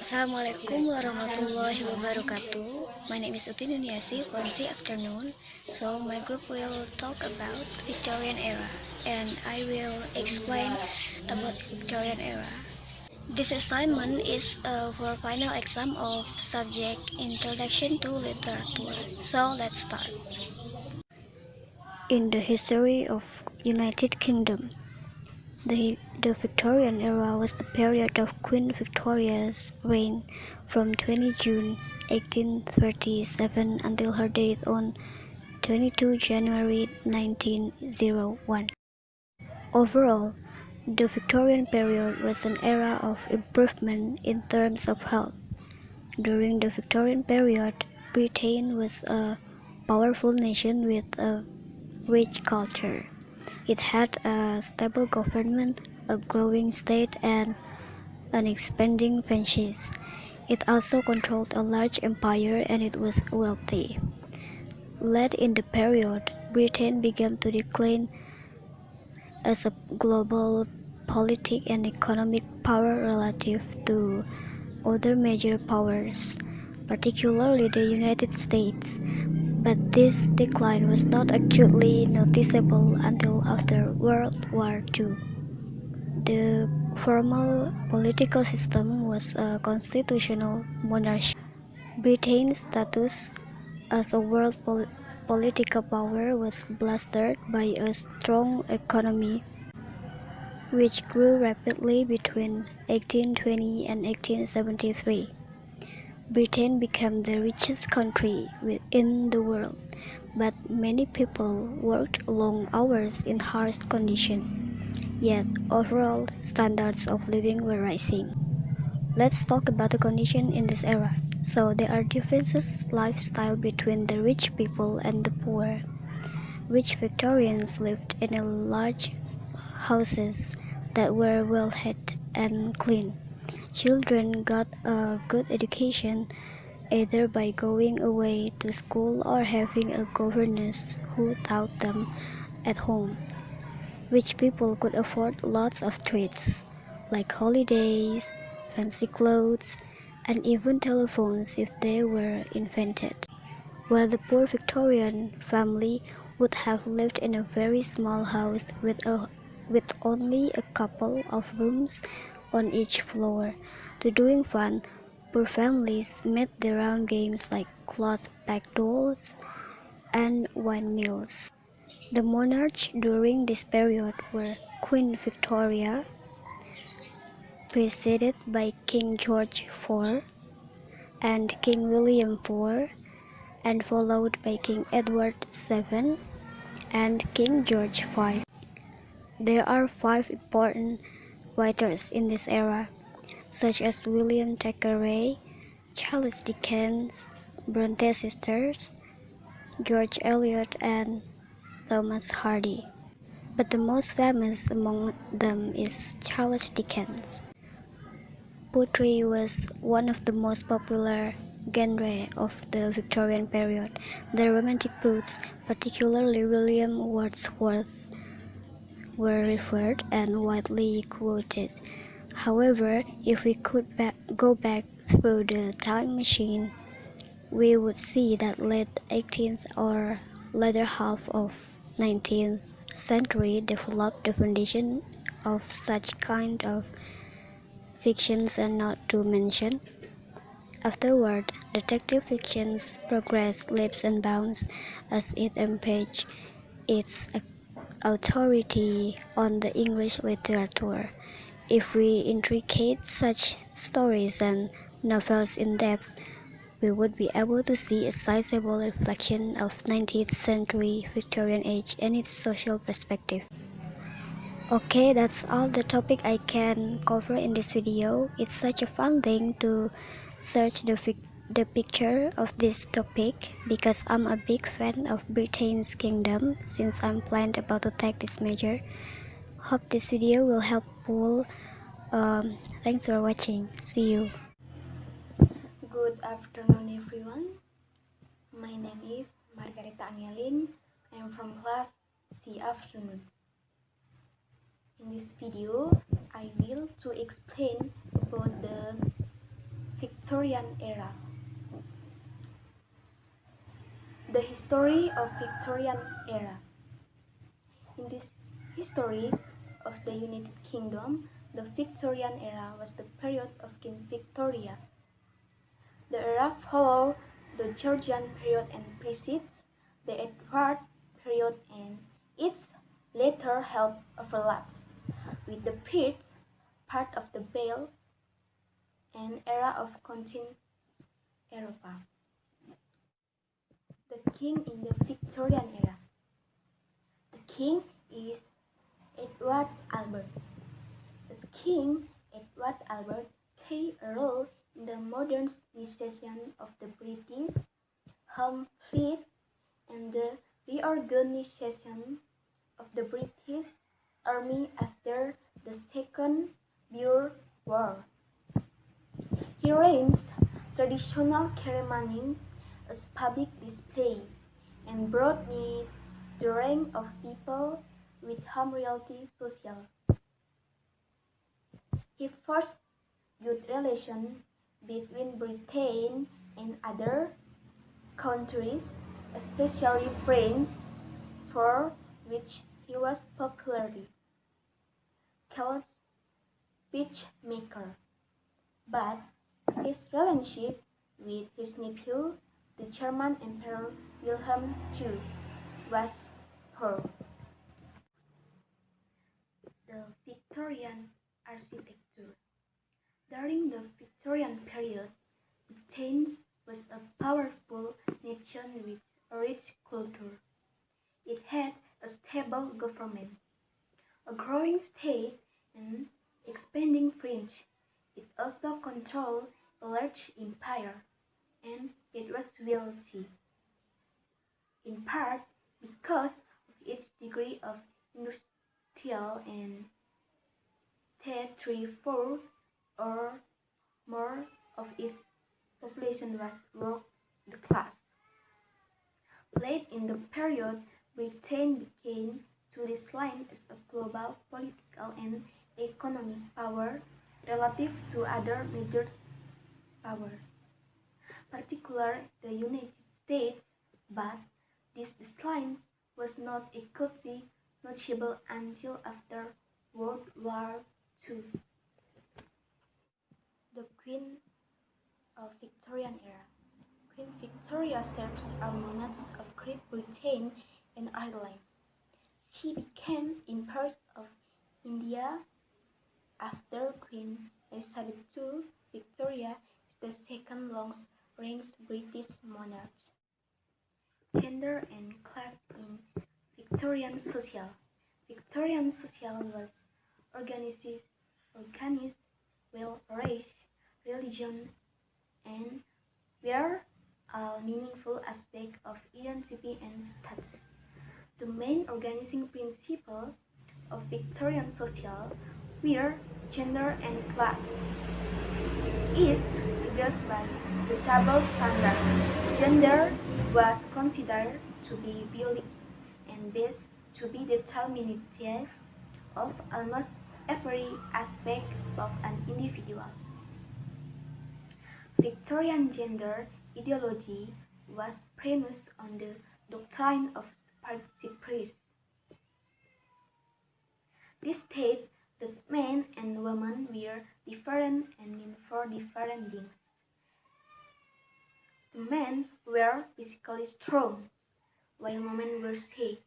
Assalamualaikum warahmatullahi wabarakatuh. My name is Utin Yuniasi from the afternoon. So my group will talk about Victorian era and I will explain about Victorian era. This assignment is for final exam of subject Introduction to Literature. So let's start. In the history of United Kingdom, the Victorian era was the period of Queen Victoria's reign from 20 June 1837 until her death on 22 January 1901. Overall, the Victorian period was an era of improvement in terms of health. During the Victorian period, Britain was a powerful nation with a rich culture. It had a stable government, a growing state, and an expanding franchise. It also controlled a large empire and it was wealthy. Late in the period, Britain began to decline as a global politic and economic power relative to other major powers, particularly the United States. But this decline was not acutely noticeable until after World War II. The formal political system was a constitutional monarchy. Britain's status as a world political power was bolstered by a strong economy, which grew rapidly between 1820 and 1873. Britain became the richest country in the world, but many people worked long hours in harsh conditions. Yet, overall standards of living were rising. Let's talk about the condition in this era. So, there are differences lifestyle between the rich people and the poor. Rich Victorians lived in a large houses that were well lit and clean. Children got a good education either by going away to school or having a governess who taught them at home. Rich people could afford lots of treats, like holidays, fancy clothes, and even telephones if they were invented. While the poor Victorian family would have lived in a very small house with only a couple of rooms on each floor. To doing fun, poor families made their own games like cloth bag dolls and windmills. The monarchs during this period were Queen Victoria, preceded by King George IV and King William IV, and followed by King Edward VII and King George V. There are five important writers in this era, such as William Thackeray, Charles Dickens, Bronte sisters, George Eliot, and Thomas Hardy. But the most famous among them is Charles Dickens. Poetry was one of the most popular genre of the Victorian period. The Romantic poets, particularly William Wordsworth, were revered and widely quoted. However, if we could go back through the time machine, we would see that late 18th or later half of 19th century developed the foundation of such kind of fictions, and not to mention afterward detective fictions progressed leaps and bounds as it impeached its authority on the English literature. If we intricate such stories and novels in depth, we would be able to see a sizable reflection of 19th century Victorian age and its social perspective. Okay, that's all the topic I can cover in this video. It's such a fun thing to search the picture of this topic because I'm a big fan of Britain's kingdom since I'm planned about to take this major. Hope this video will help pull. Thanks for watching. See you. Good afternoon, everyone. My name is Margarita Angelin. I am from class C afternoon. In this video, I will to explain about the Victorian Era. The history of Victorian Era. In this history of the United Kingdom, the Victorian Era was the period of Queen Victoria. The era followed the Georgian period and precedes the Edward period, and its later half overlaps with the Prince part of the Belle and era of Continental Europa. The king in the Victorian era. The king is Edward Albert. As King Edward Albert played a role in the modernization of the British home fleet and the reorganization of the British Army after the Second Boer War. He arranged traditional ceremonies as public display and brought near the rank of people with home reality social. He forged good relations between Britain and other countries, especially France, for which he was popularly called peacemaker. But his relationship with his nephew, the German Emperor Wilhelm II, was poor. The Victorian architecture. During the Victorian period, Britain was a powerful nation with a rich culture. It had a stable government, a growing state, and expanding French. It also controlled a large empire, and it was wealthy, in part because of its degree of industrial and 3/4 or more of its population was working class. Late in the period, Britain began to decline as a global political and economic power relative to other major powers, particularly the United States, but this decline was not acutely noticeable until after World War II. The Queen of Victorian Era. Queen Victoria serves as monarch of Great Britain and Ireland. She became Empress of India after Queen Elizabeth II. Victoria is the second longest-reigning British monarch. Gender and class in Victorian social. Victorian social was organized well race, religion, and were a meaningful aspect of identity and status. The main organizing principles of Victorian social were gender and class. This is suggested by the double standard. Gender was considered to be biological and based to be determinative of almost every aspect of an individual. Victorian gender ideology was premised on the doctrine of supremacy. This stated that men and women were different and meant for different things. The men were physically strong, while women were safe.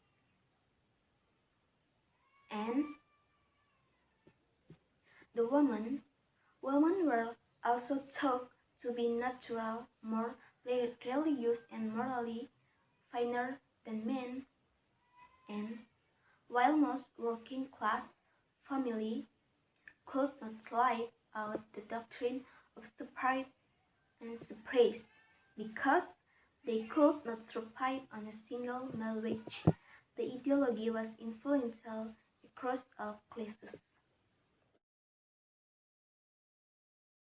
And the women were also thought to be natural, more religious, and morally finer than men. And while most working-class families could not live out the doctrine of separate and suppress because they could not survive on a single male wage, the ideology was influential across all classes.